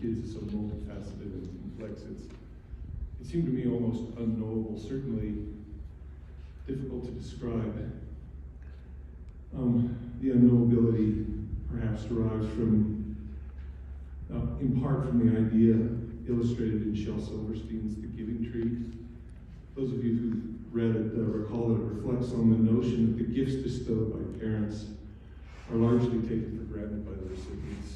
kids is so multifaceted and complex. It seemed to me almost unknowable, certainly difficult to describe. The unknowability perhaps derives from, in part from the idea illustrated in Shel Silverstein's The Giving Tree. Those of you who've read it recall that it reflects on the notion that the gifts bestowed by parents are largely taken for granted by the recipients.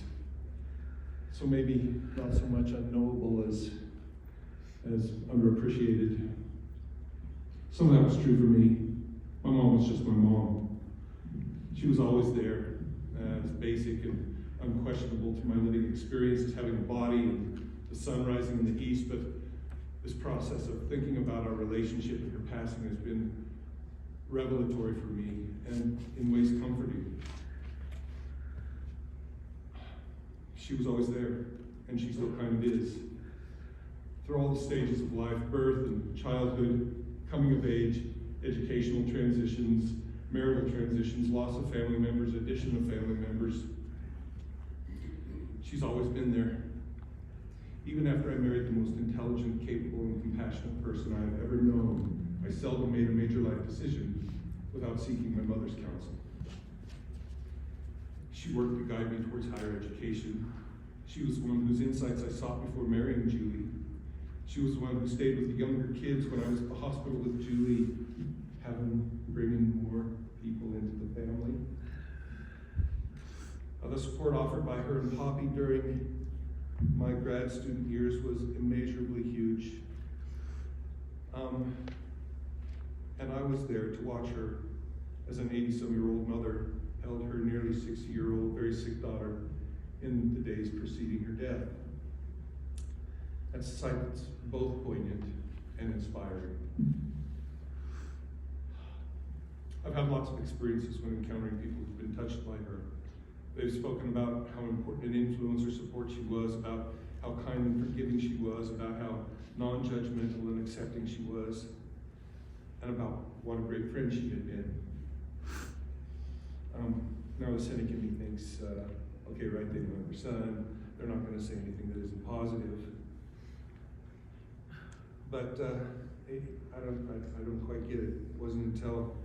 So maybe not so much unknowable as underappreciated. Some of that was true for me. My mom was just my mom. She was always there, as basic and unquestionable to my living experience as having a body and the sun rising in the east, but this process of thinking about our relationship and her passing has been revelatory for me and in ways comforting. She was always there, and she still kind of is. Through all the stages of life, birth and childhood, coming of age, educational transitions, marital transitions, loss of family members, addition of family members, she's always been there. Even after I married the most intelligent, capable, and compassionate person I have ever known, I seldom made a major life decision without seeking my mother's counsel. She worked to guide me towards higher education. She was the one whose insights I sought before marrying Julie. She was the one who stayed with the younger kids when I was at the hospital with Julie, bringing more people into the family. The support offered by her and Poppy during my grad student years was immeasurably huge. And I was there to watch her as an 80-some-year-old mother held her nearly 60-year-old, very sick daughter in the days preceding her death. That's a sight that's both poignant and inspiring. I've had lots of experiences when encountering people who've been touched by her. They've spoken about how important an influence or support she was, about how kind and forgiving she was, about how non-judgmental and accepting she was, and about what a great friend she had been. Now the cynic in me thinks, okay, right, they don't have their son, they're not going to say anything that isn't positive. But I don't quite get it. It wasn't until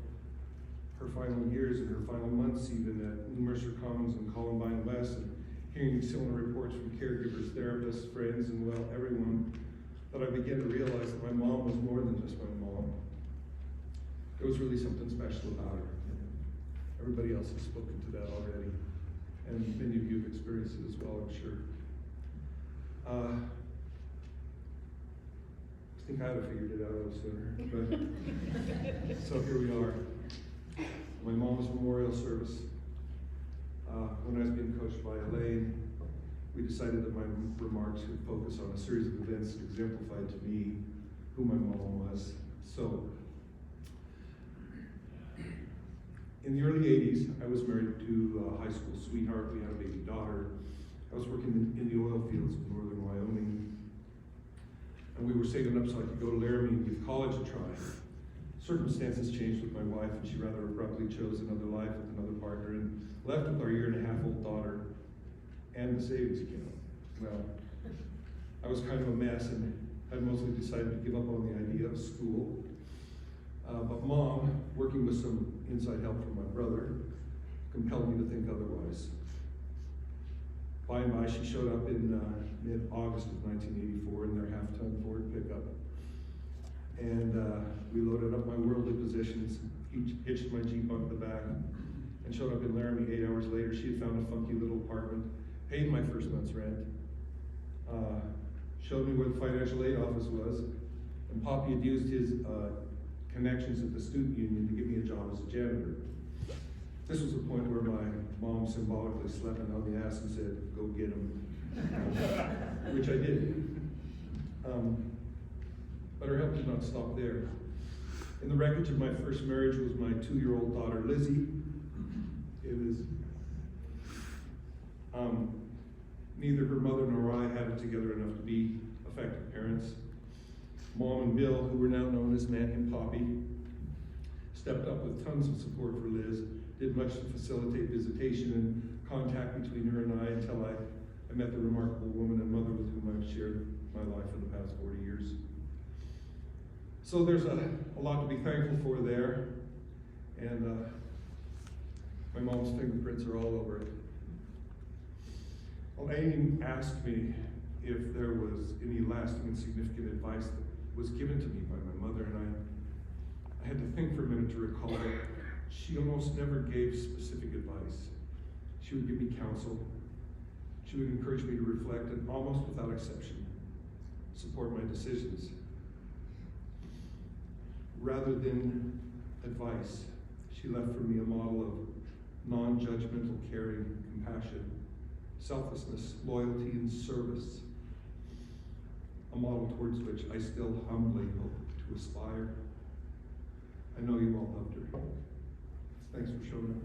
her final years and her final months even at New Mercer Commons and Columbine West, and hearing similar reports from caregivers, therapists, friends, and well, everyone, that I began to realize that my mom was more than just my mom. There was really something special about her. Everybody else has spoken to that already, and many of you have experienced it as well, I'm sure. I think I'd have figured it out a little sooner, but so here we are. My mom's memorial service. When I was being coached by Elaine, we decided that my remarks would focus on a series of events that exemplified to me who my mom was. So, in the early 80s, I was married to a high school sweetheart. We had a baby daughter. I was working in the oil fields of northern Wyoming. And we were saving up so I could go to Laramie and give college a try. Circumstances changed with my wife, and she rather abruptly chose another life with another partner and left with our 1.5-year-old daughter and the savings account. Well, I was kind of a mess and had mostly decided to give up on the idea of school. But Mom, working with some inside help from my brother, compelled me to think otherwise. By and by, she showed up in mid-August of 1984 in their half-ton Ford pickup. And we loaded up my worldly possessions, hitched my Jeep onto the back, and showed up in Laramie 8 hours later. She had found a funky little apartment, paid my first month's rent, showed me where the financial aid office was, and Poppy had used his connections at the student union to give me a job as a janitor. This was the point where my mom symbolically slapped me on the ass and said, "Go get him," which I did. But her help did not stop there. In the wreckage of my first marriage was my 2-year-old daughter, Lizzie. It was, neither her mother nor I had it together enough to be effective parents. Mom and Bill, who were now known as Manny and Poppy, stepped up with tons of support for Liz, did much to facilitate visitation and contact between her and I until I met the remarkable woman and mother So there's a lot to be thankful for there, and my mom's fingerprints are all over it. Well, Amy asked me if there was any lasting and significant advice that was given to me by my mother, and I had to think for a minute to recall that she almost never gave specific advice. She would give me counsel. She would encourage me to reflect and, almost without exception, support my decisions. Rather than advice, she left for me a model of non-judgmental caring, compassion, selflessness, loyalty, and service. A model towards which I still humbly hope to aspire. I know you all loved her. Thanks for showing up.